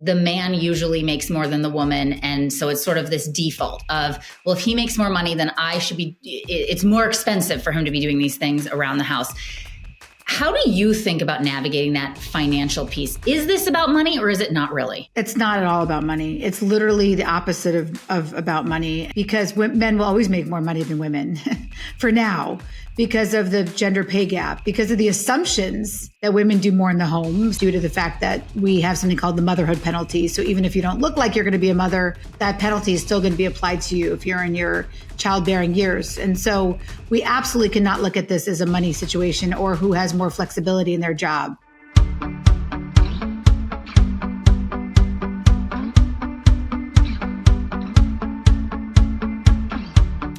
the man usually makes more than the woman. And so it's sort of this default of, well, if he makes more money, then I should be, it's more expensive for him to be doing these things around the house. How do you think about navigating that financial piece? Is this about money or is it not really? It's not at all about money. It's literally the opposite of about money, because men will always make more money than women for now, because of the gender pay gap, because of the assumptions that women do more in the home due to the fact that we have something called the motherhood penalty. So even if you don't look like you're going to be a mother, that penalty is still going to be applied to you if you're in your childbearing years. And so we absolutely cannot look at this as a money situation or who has more flexibility in their job.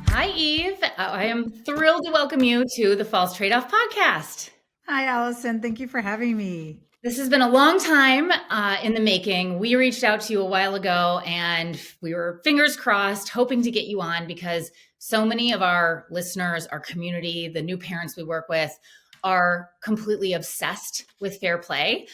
Hi, Eve. I am thrilled to welcome you to the False Tradeoff podcast. Hi, Allison. Thank you for having me. This has been a long time in the making. We reached out to you a while ago and we were fingers crossed, hoping to get you on because so many of our listeners, our community, the new parents we work with are completely obsessed with fair play.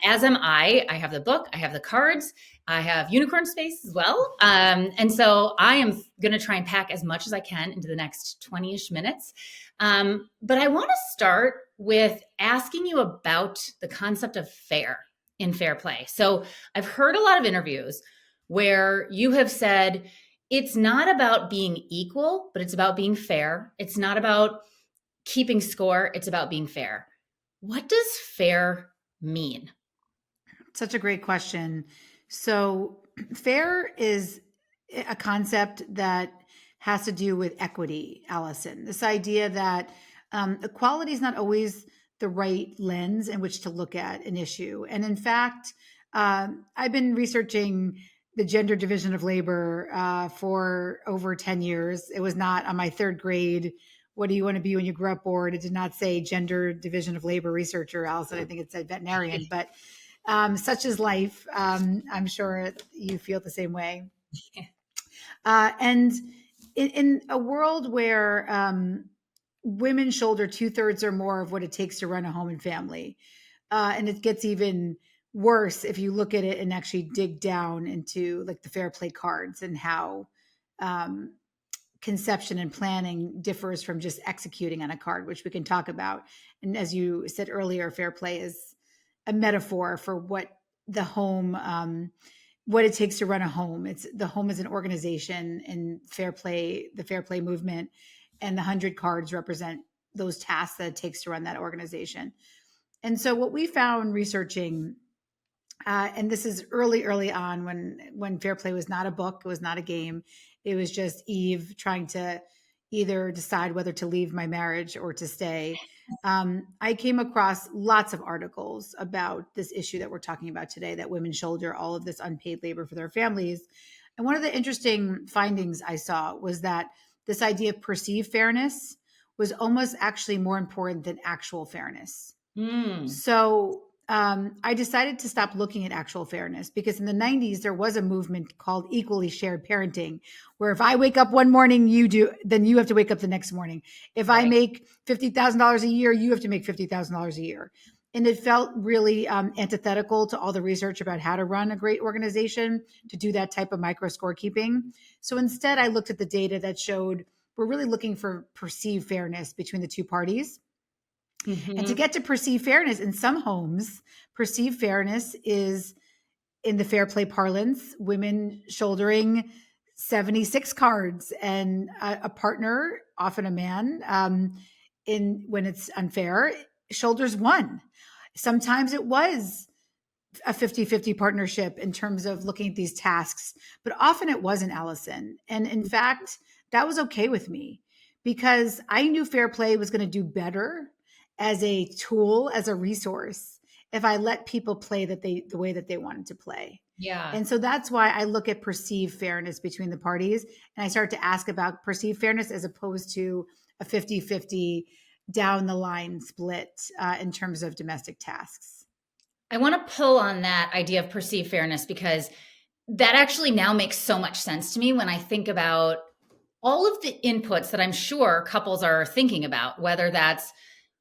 As am I. I have the book, I have the cards, I have unicorn space as well. And so I am going to try and pack as much as I can into the next 20-ish minutes. But I want to start with asking you about the concept of fair in fair play. So I've heard a lot of interviews where you have said, it's not about being equal, but it's about being fair. It's not about keeping score. It's about being fair. What does fair mean? Such a great question. So fair is a concept that has to do with equity, Allison. This idea that equality is not always the right lens in which to look at an issue. And in fact, I've been researching the gender division of labor for over 10 years. It was not on my third grade, what do you want to be when you grow up board? It did not say gender division of labor researcher, Allison. I think it said veterinarian, but such is life. I'm sure you feel the same way. And in a world where women shoulder 2/3 or more of what it takes to run a home and family, and it gets even worse if you look at it and actually dig down into like the fair play cards and how conception and planning differs from just executing on a card, which we can talk about. And as you said earlier, fair play is a metaphor for what the home, what it takes to run a home. It's the home is an organization, and fair play, the fair play movement, and the 100 cards represent those tasks that it takes to run that organization. And so what we found researching, and this is early on when fair play was not a book, it was not a game. It was just Eve trying to either decide whether to leave my marriage or to stay. I came across lots of articles about this issue that we're talking about today, that women shoulder all of this unpaid labor for their families. And one of the interesting findings I saw was that this idea of perceived fairness was almost actually more important than actual fairness. So I decided to stop looking at actual fairness, because in the 90s, there was a movement called equally shared parenting, where if I wake up one morning, you do, then you have to wake up the next morning. If I make $50,000 a year, you have to make $50,000 a year. And it felt really antithetical to all the research about how to run a great organization, to do that type of micro scorekeeping. So instead, I looked at the data that showed we're really looking for perceived fairness between the two parties. And to get to perceived fairness in some homes, perceived fairness is, in the fair play parlance, women shouldering 76 cards, and a partner, often a man, when it's unfair, shoulders one. Sometimes it was a 50-50 partnership in terms of looking at these tasks, but often it wasn't, Allison. And in fact, that was okay with me, because I knew fair play was going to do better as a tool, as a resource, if I let people play the way that they wanted to play. Yeah. And so that's why I look at perceived fairness between the parties. And I start to ask about perceived fairness as opposed to a 50-50 down the line split in terms of domestic tasks. I want to pull on that idea of perceived fairness, because that actually now makes so much sense to me when I think about all of the inputs that I'm sure couples are thinking about, whether that's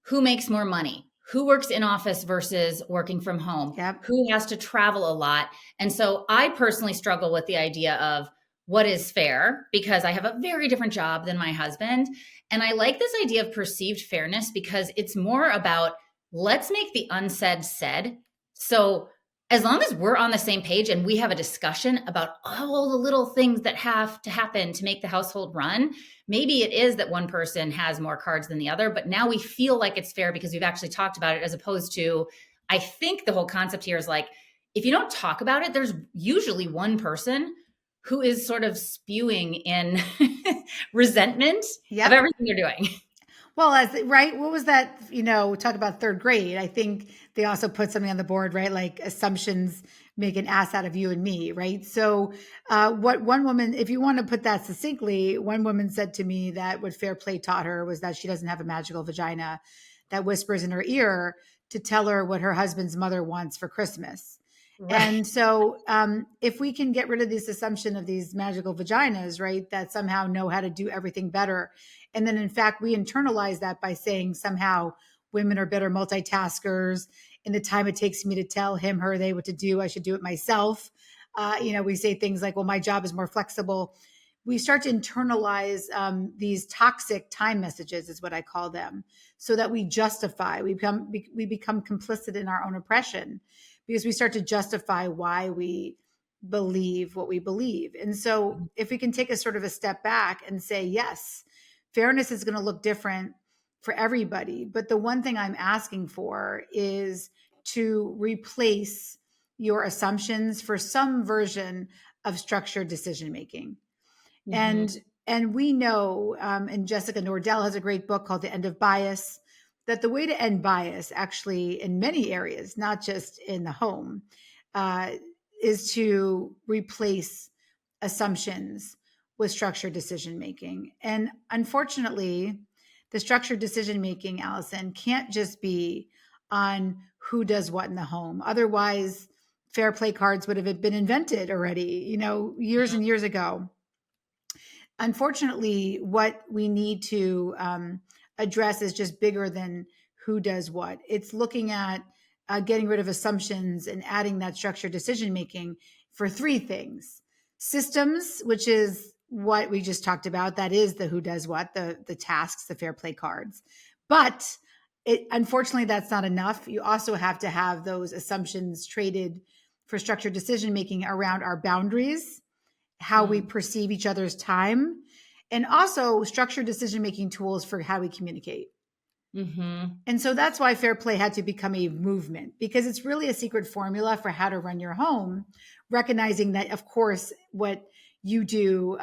who makes more money, who works in office versus working from home, Yep. who has to travel a lot. And so I personally struggle with the idea of what is fair because I have a very different job than my husband. And I like this idea of perceived fairness because it's more about let's make the unsaid said. So as long as we're on the same page and we have a discussion about all the little things that have to happen to make the household run, maybe it is that one person has more cards than the other, but now we feel like it's fair because we've actually talked about it, as opposed to, I think the whole concept here is like, if you don't talk about it, there's usually one person who is sort of spewing in resentment of Yep. everything they're doing. Well, right, what was that, talk about third grade. I think they also put something on the board, right? Like assumptions make an ass out of you and me, right? So what one woman, if you want to put that succinctly, one woman said to me that what Fair Play taught her was that she doesn't have a magical vagina that whispers in her ear to tell her what her husband's mother wants for Christmas. Right. And so if we can get rid of this assumption of these magical vaginas, right, that somehow know how to do everything better. And then in fact, we internalize that by saying somehow women are better multitaskers. In the time it takes me to tell him, her, they what to do, I should do it myself. We say things like, well, my job is more flexible. We start to internalize these toxic time messages is what I call them, so that we justify, we become complicit in our own oppression because we start to justify why we believe what we believe. And so if we can take a sort of a step back and say, yes, fairness is going to look different for everybody. But the one thing I'm asking for is to replace your assumptions for some version of structured decision making. Mm-hmm. And we know, and Jessica Nordell has a great book called The End of Bias, that the way to end bias, actually, in many areas, not just in the home, is to replace assumptions with structured decision making. And unfortunately, the structured decision making, Allison, can't just be on who does what in the home. Otherwise, fair play cards would have been invented already, years and years ago. Unfortunately, what we need to address is just bigger than who does what. It's looking at getting rid of assumptions and adding that structured decision making for three things: systems, which is what we just talked about. That is the who does what, the tasks, the fair play cards. But unfortunately, that's not enough. You also have to have those assumptions traded for structured decision making around our boundaries, how we perceive each other's time, and also structured decision-making tools for how we communicate. Mm-hmm. And so that's why Fair Play had to become a movement, because it's really a secret formula for how to run your home, recognizing that, of course, what you do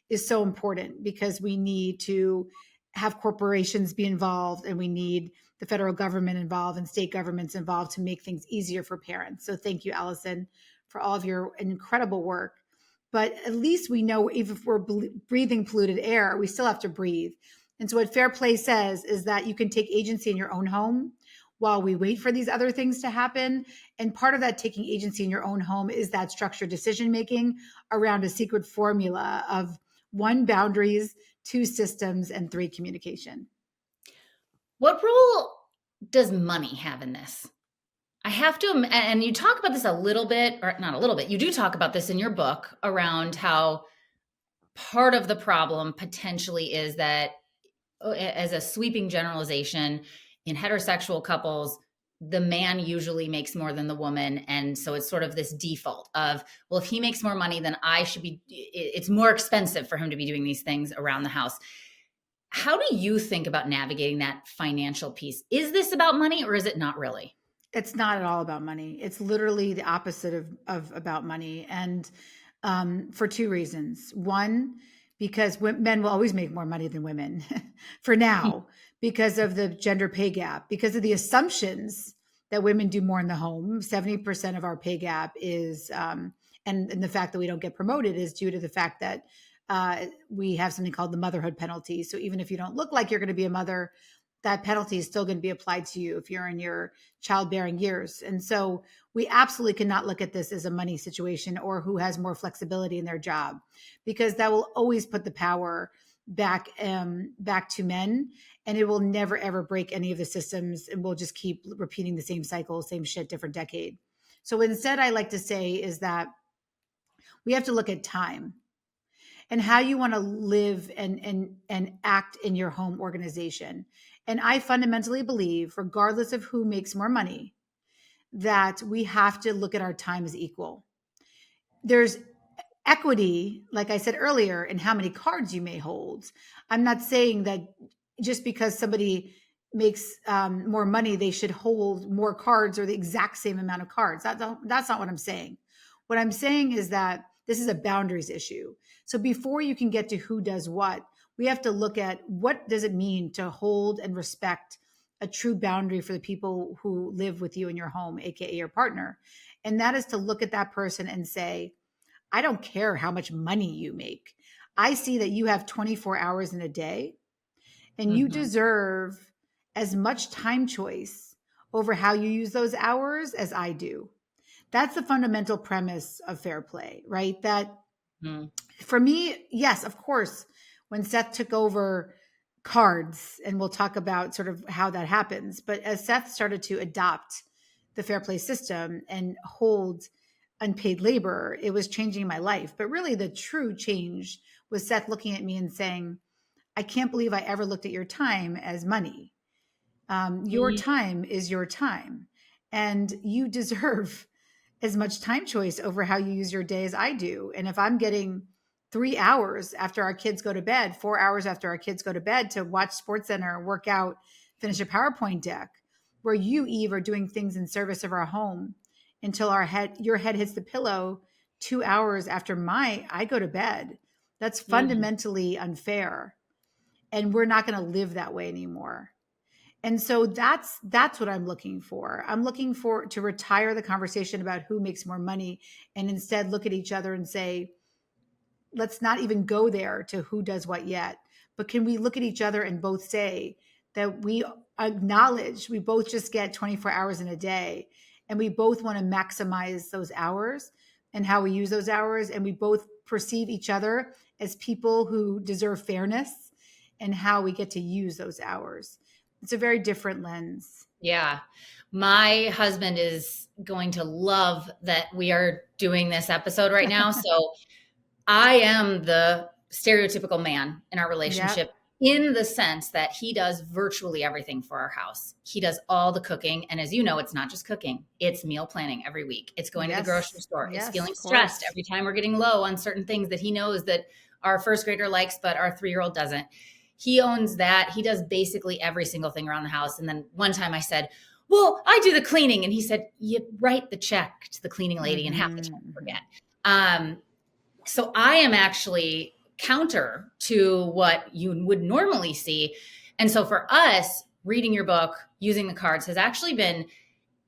is so important, because we need to have corporations be involved, and we need the federal government involved and state governments involved to make things easier for parents. So thank you, Allison, for all of your incredible work. But at least we know, even if we're breathing polluted air, we still have to breathe. And so what Fair Play says is that you can take agency in your own home while we wait for these other things to happen. And part of that taking agency in your own home is that structured decision-making around a secret formula of 1, boundaries, 2, systems, and 3, communication. What role does money have in this? I have to, and you talk about this a little bit, or not a little bit, you do talk about this in your book around how part of the problem potentially is that, as a sweeping generalization, in heterosexual couples, the man usually makes more than the woman. And so it's sort of this default of, well, if he makes more money, then I should be, it's more expensive for him to be doing these things around the house. How do you think about navigating that financial piece? Is this about money, or is it not really? It's not at all about money. It's literally the opposite of about money. And for 2 reasons. One, because men will always make more money than women for now, because of the gender pay gap, because of the assumptions that women do more in the home. 70% of our pay gap is, and the fact that we don't get promoted is due to the fact that we have something called the motherhood penalty. So even if you don't look like you're going to be a mother, that penalty is still going to be applied to you if you're in your childbearing years. And so we absolutely cannot look at this as a money situation or who has more flexibility in their job, because that will always put the power back to men, and it will never ever break any of the systems, and we'll just keep repeating the same cycle, same shit, different decade. So instead, I like to say is that we have to look at time and how you want to live and act in your home organization. And I fundamentally believe, regardless of who makes more money, that we have to look at our time as equal. There's equity, like I said earlier, in how many cards you may hold. I'm not saying that just because somebody makes more money, they should hold more cards or the exact same amount of cards. That's not what I'm saying. What I'm saying is that this is a boundaries issue. So before you can get to who does what, we have to look at what does it mean to hold and respect a true boundary for the people who live with you in your home, AKA your partner. And that is to look at that person and say, I don't care how much money you make. I see that you have 24 hours in a day, and you deserve as much time choice over how you use those hours as I do. That's the fundamental premise of fair play, right? That for me, yes, of course, when Seth took over cards, and we'll talk about sort of how that happens, but as Seth started to adopt the fair play system and hold unpaid labor, it was changing my life. But really the true change was Seth looking at me and saying, I can't believe I ever looked at your time as money. Your time is your time, and you deserve as much time choice over how you use your day as I do. And if I'm getting 3 hours after our kids go to bed, 4 hours after our kids go to bed to watch SportsCenter, work out, finish a PowerPoint deck, where you, Eve, are doing things in service of our home until your head hits the pillow 2 hours after I go to bed. That's fundamentally unfair. And we're not going to live that way anymore. And so that's what I'm looking for. I'm looking for to retire the conversation about who makes more money and instead look at each other and say, let's not even go there to who does what yet. But can we look at each other and both say that we acknowledge we both just get 24 hours in a day, and we both want to maximize those hours and how we use those hours, and we both perceive each other as people who deserve fairness and how we get to use those hours. It's a very different lens. Yeah. My husband is going to love that we are doing this episode right now. So I am the stereotypical man in our relationship in the sense that he does virtually everything for our house. He does all the cooking. And as you know, it's not just cooking, it's meal planning every week. It's going to the grocery store. It's feeling stressed every time we're getting low on certain things that he knows that our first grader likes, but our 3-year-old doesn't. He owns that. He does basically every single thing around the house. And then one time I said, well, I do the cleaning. And he said, you write the check to the cleaning lady and half the time you forget. So I am actually counter to what you would normally see. And so for us, reading your book, using the cards has actually been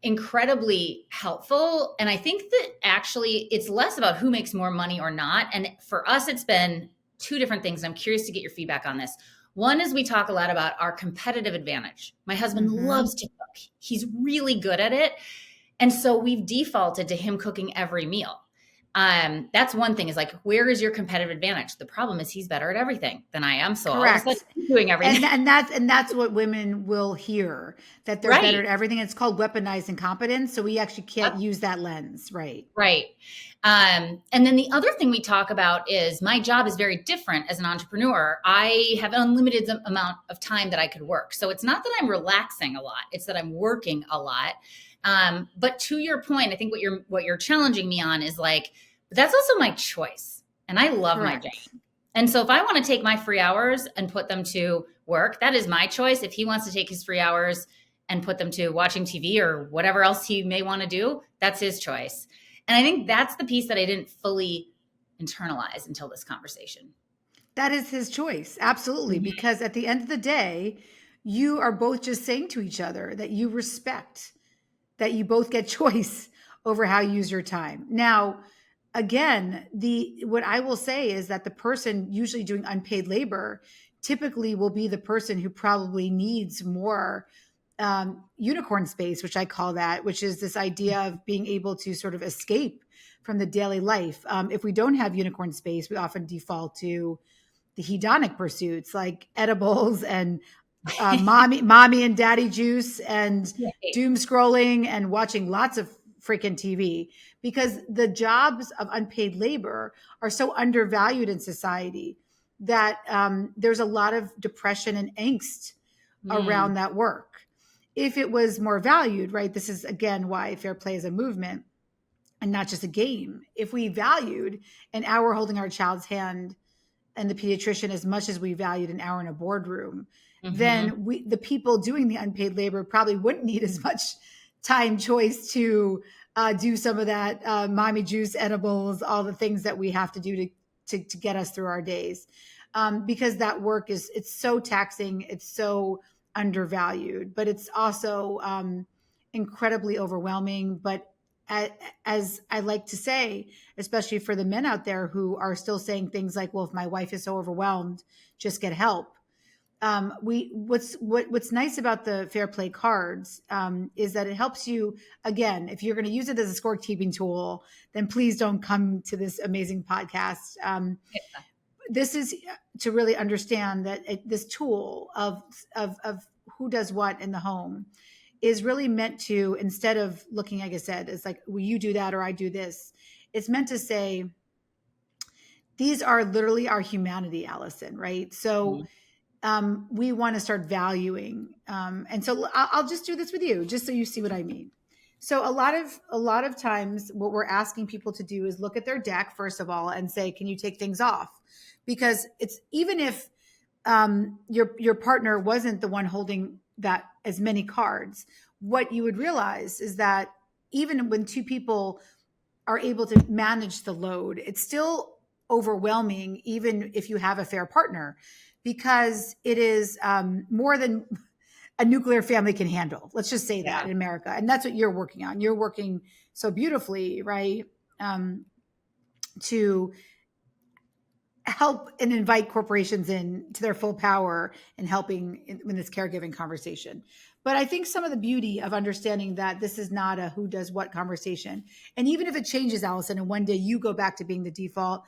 incredibly helpful. And I think that actually it's less about who makes more money or not. And for us, it's been two different things. I'm curious to get your feedback on this. One is we talk a lot about our competitive advantage. My husband loves to cook. He's really good at it. And so we've defaulted to him cooking every meal. That's one thing, is like, where is your competitive advantage? The problem is he's better at everything than I am. So all of a sudden he's doing everything. And that's what women will hear, that they're better at everything. It's called weaponized incompetence. So we actually can't use that lens. Right. And then the other thing we talk about is my job is very different as an entrepreneur. I have an unlimited amount of time that I could work. So it's not that I'm relaxing a lot. It's that I'm working a lot. But to your point, I think what you're challenging me on is like, that's also my choice. And I love my job. And so if I want to take my free hours and put them to work, that is my choice. If he wants to take his free hours and put them to watching TV or whatever else he may want to do, that's his choice. And I think that's the piece that I didn't fully internalize until this conversation. That is his choice. Absolutely. Because at the end of the day, you are both just saying to each other that you respect, that you both get choice over how you use your time. Now, again, what I will say is that the person usually doing unpaid labor typically will be the person who probably needs more unicorn space, which I call that, which is this idea of being able to sort of escape from the daily life. If we don't have unicorn space, we often default to the hedonic pursuits like edibles and mommy and daddy juice and Right. doom scrolling and watching lots of freaking TV, because the jobs of unpaid labor are so undervalued in society that there's a lot of depression and angst around that work. If it was more valued, right? This is again why fair play is a movement and not just a game. If we valued an hour holding our child's hand and the pediatrician as much as we valued an hour in a boardroom, then the people doing the unpaid labor probably wouldn't need as much time choice to do some of that mommy juice, edibles, all the things that we have to do to get us through our days, because that work it's so taxing, it's so undervalued, but it's also incredibly overwhelming. But as I like to say, especially for the men out there who are still saying things like, well, if my wife is so overwhelmed, just get help. What's nice about the fair play cards is that it helps you. Again, if you're going to use it as a scorekeeping tool, then please don't come to this amazing podcast. This is to really understand that this tool of who does what in the home is really meant to, instead of looking, like I said, it's like, well, you do that or I do this. It's meant to say, these are literally our humanity, Allison, right? So we want to start valuing. And so I'll just do this with you, just so you see what I mean. So a lot of times what we're asking people to do is look at their deck, first of all, and say, can you take things off? Because it's, even if your partner wasn't the one holding that as many cards, what you would realize is that even when two people are able to manage the load, it's still overwhelming, even if you have a fair partner, because it is more than a nuclear family can handle. Let's just say that in America. And that's what you're working on. You're working so beautifully, right? To help and invite corporations in to their full power in helping in this caregiving conversation. But I think some of the beauty of understanding that this is not a who does what conversation. And even if it changes, Allison, and one day you go back to being the default,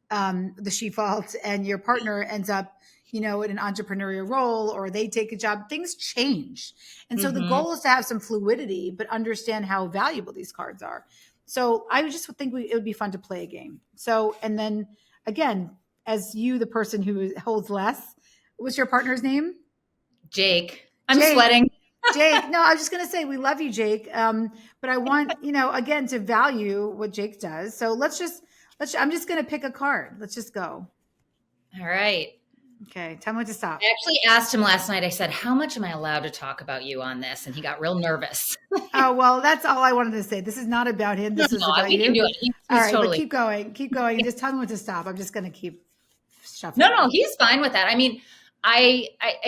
the she-fault, and your partner ends up, in an entrepreneurial role, or they take a job, things change. And so the goal is to have some fluidity, but understand how valuable these cards are. So I just think it would be fun to play a game. So, and then again, as you, the person who holds less, what's your partner's name? Jake. I'm sweating. Jake. No, I was just going to say, we love you, Jake. But I want, again, to value what Jake does. So I'm just going to pick a card. Let's just go. All right. Okay. Tell me when to stop. I actually asked him last night, I said, how much am I allowed to talk about you on this? And he got real nervous. Oh, well, that's all I wanted to say. This is not about him. This is about you. He can do it. He's all right, totally. But keep going. Just tell me when to stop. I'm just going to keep shuffling. No, he's fine with that. I mean, I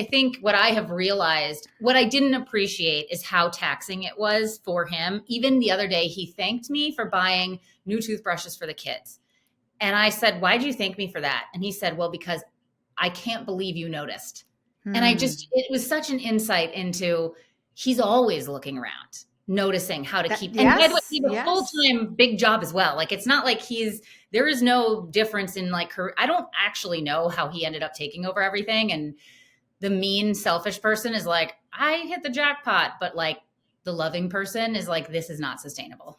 think what I have realized, what I didn't appreciate is how taxing it was for him. Even the other day, he thanked me for buying new toothbrushes for the kids. And I said, why'd you thank me for that? And he said, well, because I can't believe you noticed. And it was such an insight into, he's always looking around, noticing how to keep, and by the way, he has a full-time big job as well. Like, it's not like there is no difference in like I don't actually know how he ended up taking over everything. And the mean, selfish person is like, I hit the jackpot, but like the loving person is like, this is not sustainable.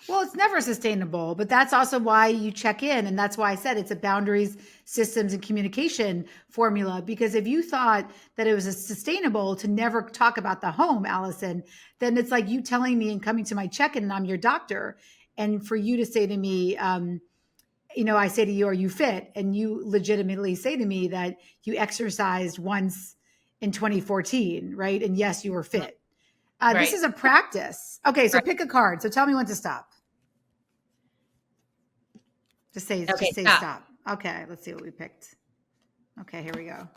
Well, it's never sustainable, but that's also why you check in. And that's why I said it's a boundaries, systems, and communication formula. Because if you thought that it was sustainable to never talk about the home, Allison, then it's like you telling me and coming to my check-in and I'm your doctor. And for you to say to me, I say to you, are you fit? And you legitimately say to me that you exercised once in 2014, right? And yes, you were fit. Right. This is a practice. Okay, so pick a card. So tell me when to stop. Just say stop. Okay, let's see what we picked. Okay, here we go.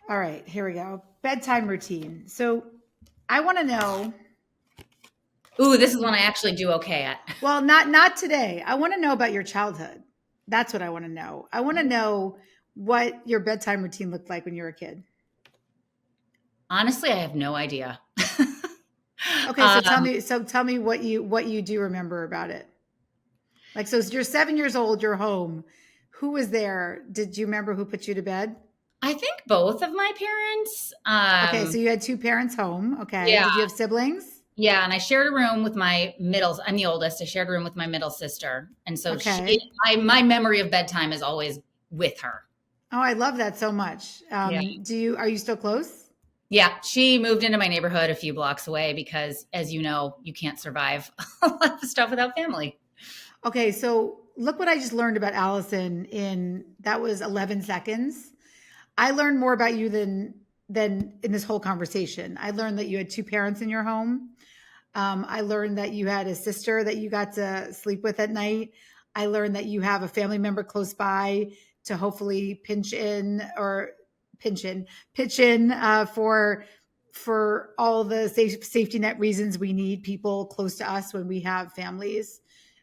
All right, here we go. Bedtime routine. So I want to know. Ooh, this is one I actually do okay at. Well, not today. I want to know about your childhood. That's what I want to know. I want to know what your bedtime routine looked like when you were a kid. Honestly, I have no idea. Okay, so tell me what you do remember about it. Like, so you're 7 years old, you're home. Who was there? Did you remember who put you to bed? I think both of my parents. Okay, so you had two parents home. Okay. Yeah, Did you have siblings? yeah, and I shared a room with my middle. I'm the oldest. I shared a room with my middle sister, and so Okay. my memory of bedtime is always with her. Oh, I love that so much. Yeah. Are you still close? Yeah, she moved into my neighborhood a few blocks away because, as you know, you can't survive a lot of stuff without family. Okay, so look what I just learned about Allison in that was 11 seconds. I learned more about you than in this whole conversation. I learned that you had two parents in your home. I learned that you had a sister that you got to sleep with at night. I learned that you have a family member close by to hopefully pitch in for all the safety net reasons we need people close to us when we have families.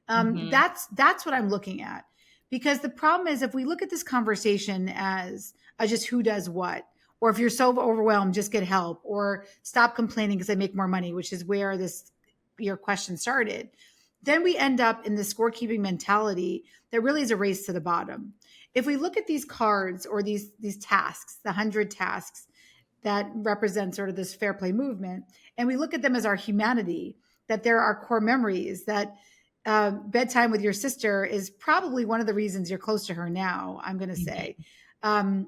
Hmm. That's what I'm looking at, because the problem is if we look at this conversation as just who does what, or if you're so overwhelmed, just get help, or stop complaining because I make more money, which is where this your question started. Then we end up in the scorekeeping mentality that really is a race to the bottom. If we look at these cards or these tasks, the 100 tasks that represent sort of this fair play movement, and we look at them as our humanity, that there are core memories that bedtime with your sister is probably one of the reasons you're close to her now, I'm going to say. Um,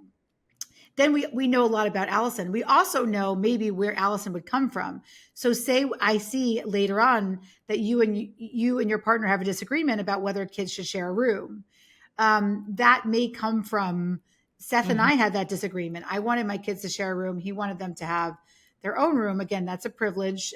then we know a lot about Allison. We also know maybe where Allison would come from. So say I see later on that you and your partner have a disagreement about whether kids should share a room. That may come from Seth and Hmm. I had that disagreement. I wanted my kids to share a room. He wanted them to have their own room. Again, that's a privilege.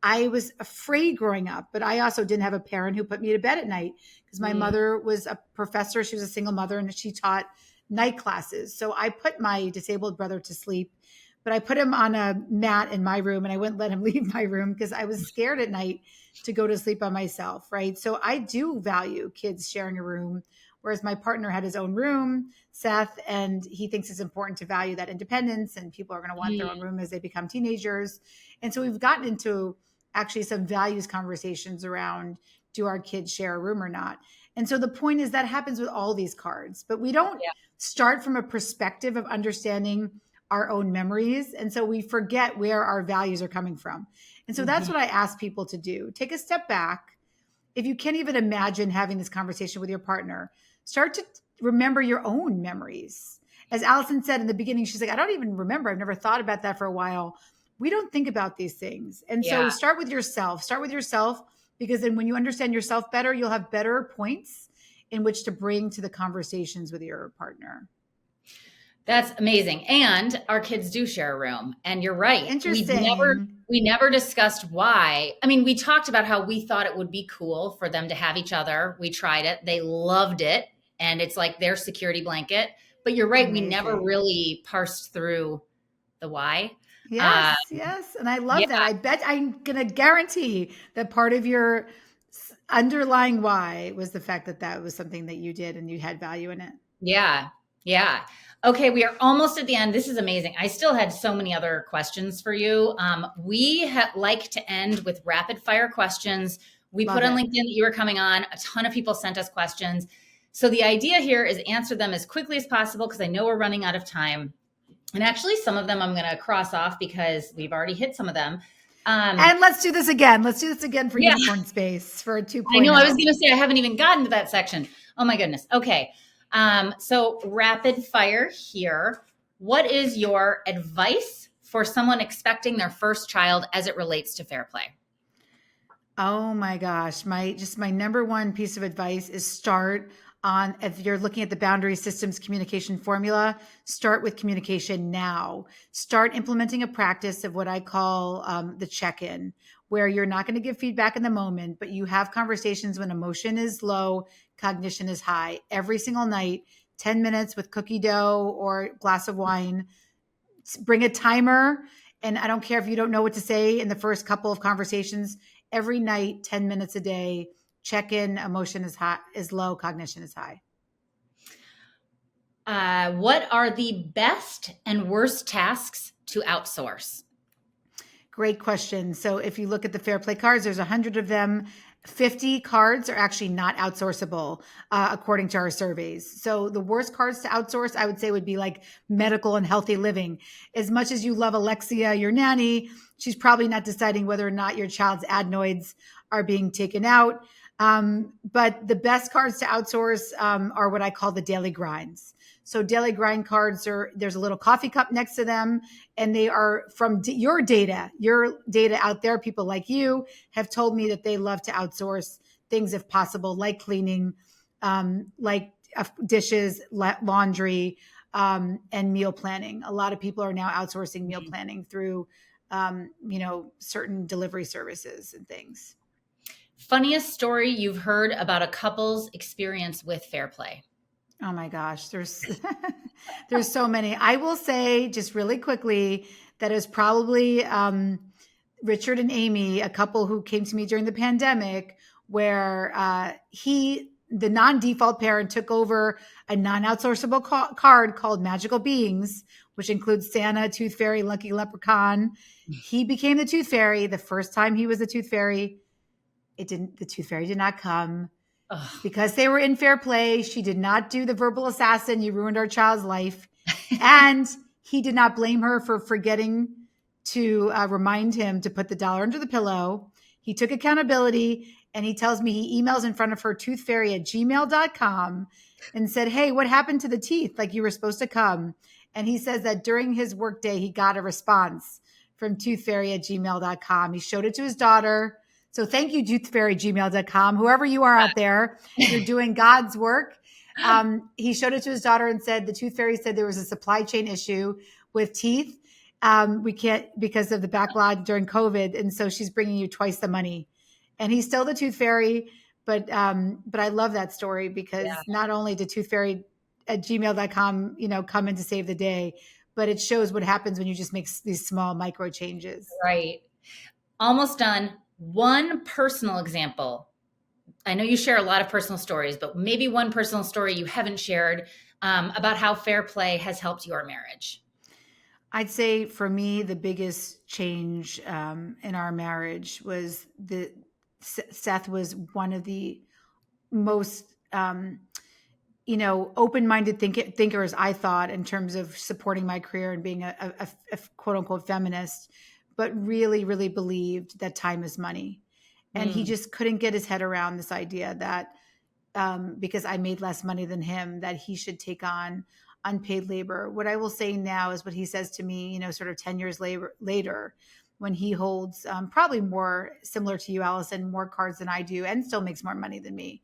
I was afraid growing up, but I also didn't have a parent who put me to bed at night because my mother was a professor. She was a single mother and she taught night classes. So I put my disabled brother to sleep, but I put him on a mat in my room and I wouldn't let him leave my room because I was scared at night to go to sleep by myself. Right. So I do value kids sharing a room, whereas my partner had his own room, Seth, and he thinks it's important to value that independence and people are going to want their own room as they become teenagers. And so we've gotten into actually some values conversations around, do our kids share a room or not? And so the point is that happens with all these cards, but we don't Yeah. start from a perspective of understanding our own memories. And so we forget where our values are coming from. And so that's Hmm. what I ask people to do. Take a step back. If you can't even imagine having this conversation with your partner, start to remember your own memories. As Allison said in the beginning, she's like, I don't even remember. I've never thought about that for a while. We don't think about these things. And Yeah. so start with yourself. Start with yourself, because then when you understand yourself better, you'll have better points in which to bring to the conversations with your partner. That's amazing. And our kids do share a room. And you're right. Interesting. We never discussed why. I mean, we talked about how we thought it would be cool for them to have each other. We tried it. They loved it. And it's like their security blanket. But you're right, we never Amazing. really parsed through the why. Yes, Uh, yes. And I yeah, love that. I bet I'm going to guarantee that part of your underlying why was the fact that that was something that you did and you had value in it. yeah, yeah. Okay, we are almost at the end. This is amazing. I still had so many other questions for you. Like to end with rapid fire questions. We Love put on it. LinkedIn that you were coming on. A ton of people sent us questions. So the idea here is answer them as quickly as possible because I know we're running out of time. And actually, some of them I'm going to cross off because we've already hit some of them. And let's do this again. Let's do this again for Yeah, Unicorn Space for a I know. I was 2.0. going to say I haven't even gotten to that section. Oh my goodness. Okay. So rapid fire here. What is your advice for someone expecting their first child as it relates to fair play? Oh my gosh. My number one piece of advice is start on, if you're looking at the boundary systems communication formula, start with communication now. Start implementing a practice of what I call the check-in, where you're not going to give feedback in the moment, but you have conversations when emotion is low, cognition is high. Every single night, 10 minutes with cookie dough or glass of wine. Bring a timer. And I don't care if you don't know what to say in the first couple of conversations. Every night, 10 minutes a day, check in, emotion is high, is low, cognition is high. What are the best and worst tasks to outsource? Great question. So if you look at the fair play cards, there's 100 of them. 50 cards are actually not outsourceable, according to our surveys. So the worst cards to outsource, I would say, would be like medical and healthy living. As much as you love Alexia, your nanny, she's probably not deciding whether or not your child's adenoids are being taken out. But the best cards to outsource are what I call the daily grinds. So daily grind cards there's a little coffee cup next to them, and they are from your data out there. People like you have told me that they love to outsource things if possible, like cleaning, like dishes, laundry, and meal planning. A lot of people are now outsourcing meal planning through, certain delivery services and things. Funniest story you've heard about a couple's experience with Fair Play? Oh my gosh, there's there's so many. I will say just really quickly that it was probably Richard and Amy, a couple who came to me during the pandemic, where the non-default parent, took over a non-outsourceable card called Magical Beings, which includes Santa, Tooth Fairy, Lucky Leprechaun. He became the Tooth Fairy. The first time he was the Tooth Fairy, the Tooth Fairy did not come. Ugh. Because they were in Fair Play. She did not do the verbal assassin. You ruined our child's life. And he did not blame her for forgetting to remind him to put the dollar under the pillow. He took accountability, and he tells me he emails in front of her toothfairy@gmail.com and said, hey, what happened to the teeth? Like, you were supposed to come. And he says that during his workday, he got a response from toothfairy@gmail.com. He showed it to his daughter. So thank you, toothfairy@gmail.com. Whoever you are out there, you're doing God's work. He showed it to his daughter and said, the Tooth Fairy said there was a supply chain issue with teeth. We can't, because of the backlog during COVID. And so she's bringing you twice the money. And he's still the Tooth Fairy. But I love that story because not only did toothfairy@gmail.com, come in to save the day, but it shows what happens when you just make these small micro changes. Right. Almost done. One personal example. I know you share a lot of personal stories, but maybe one personal story you haven't shared about how Fair Play has helped your marriage. I'd say for me, the biggest change in our marriage was Seth was one of the most, open-minded thinkers, I thought, in terms of supporting my career and being a quote unquote feminist, but really, really believed that time is money. And he just couldn't get his head around this idea that because I made less money than him, that he should take on unpaid labor. What I will say now is what he says to me, sort of 10 years later, when he holds probably more similar to you, Allison, more cards than I do, and still makes more money than me.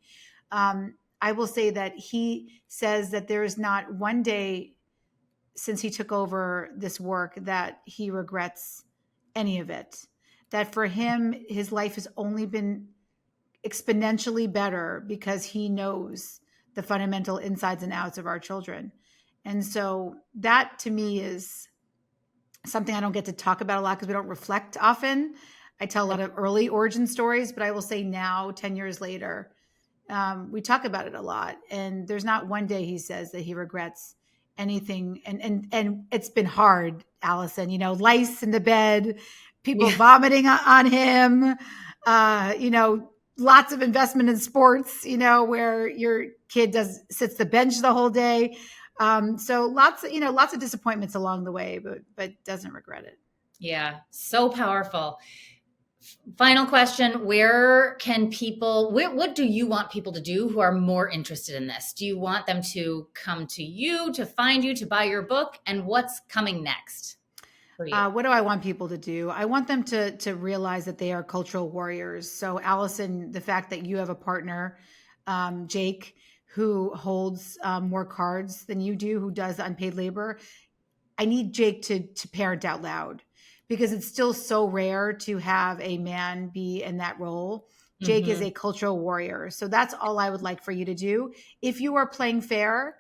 I will say that he says that there is not one day since he took over this work that he regrets any of it. That for him, his life has only been exponentially better because he knows the fundamental insides and outs of our children. And so that to me is something I don't get to talk about a lot because we don't reflect often. I tell a lot of early origin stories, but I will say now, 10 years later, we talk about it a lot. And there's not one day he says that he regrets anything. And it's been hard, Allison, lice in the bed, people vomiting on him, lots of investment in sports, where your kid sits the bench the whole day. So lots of disappointments along the way, but doesn't regret it. Yeah. So powerful. Final question. What do you want people to do who are more interested in this? Do you want them to come to you, to find you, to buy your book? And what's coming next for you? What do I want people to do? I want them to realize that they are cultural warriors. So Allison, the fact that you have a partner, Jake, who holds more cards than you do, who does unpaid labor, I need Jake to parent out loud because it's still so rare to have a man be in that role. Jake is a cultural warrior. So that's all I would like for you to do. If you are playing fair,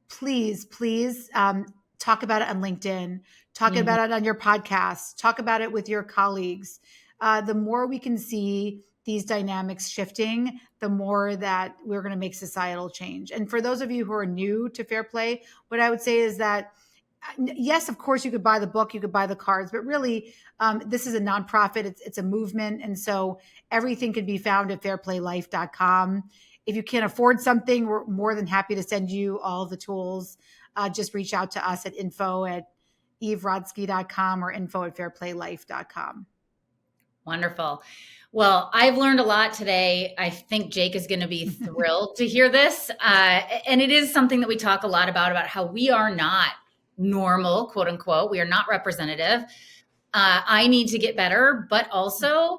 please talk about it on LinkedIn, talk about it on your podcast, talk about it with your colleagues. The more we can see these dynamics shifting, the more that we're going to make societal change. And for those of you who are new to Fair Play, what I would say is that yes, of course, you could buy the book, you could buy the cards, but really, this is a nonprofit. It's a movement. And so everything can be found at fairplaylife.com. If you can't afford something, we're more than happy to send you all the tools. Just reach out to us at info@everodsky.com or info@fairplaylife.com. Wonderful. Well, I've learned a lot today. I think Jake is going to be thrilled to hear this. And it is something that we talk a lot about how we are not normal, quote unquote. We are not representative. I need to get better, but also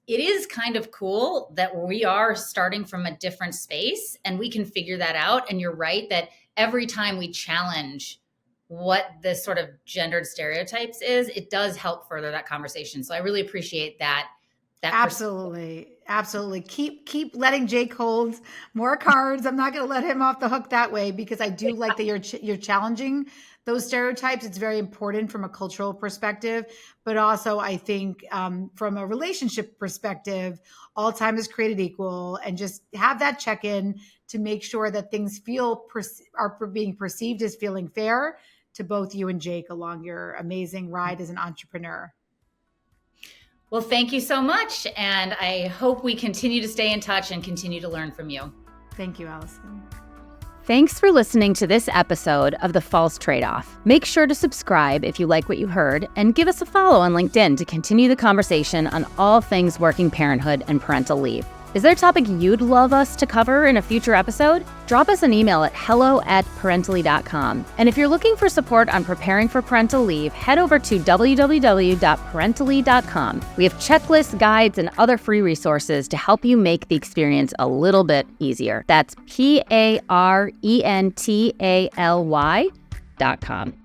it is kind of cool that we are starting from a different space and we can figure that out. And you're right that every time we challenge what this sort of gendered stereotypes is, it does help further that conversation. So I really appreciate that. Absolutely. Absolutely. Keep letting Jake hold more cards. I'm not going to let him off the hook that way, because I do like that you're challenging those stereotypes. It's very important from a cultural perspective, but also I think from a relationship perspective, all time is created equal, and just have that check-in to make sure that things are being perceived as feeling fair to both you and Jake along your amazing ride as an entrepreneur. Well, thank you so much. And I hope we continue to stay in touch and continue to learn from you. Thank you, Allison. Thanks for listening to this episode of The False Tradeoff. Make sure to subscribe if you like what you heard, and give us a follow on LinkedIn to continue the conversation on all things working parenthood and parental leave. Is there a topic you'd love us to cover in a future episode? Drop us an email at hello@parentally.com. And if you're looking for support on preparing for parental leave, head over to www.parentally.com. We have checklists, guides, and other free resources to help you make the experience a little bit easier. That's PARENTALY.com.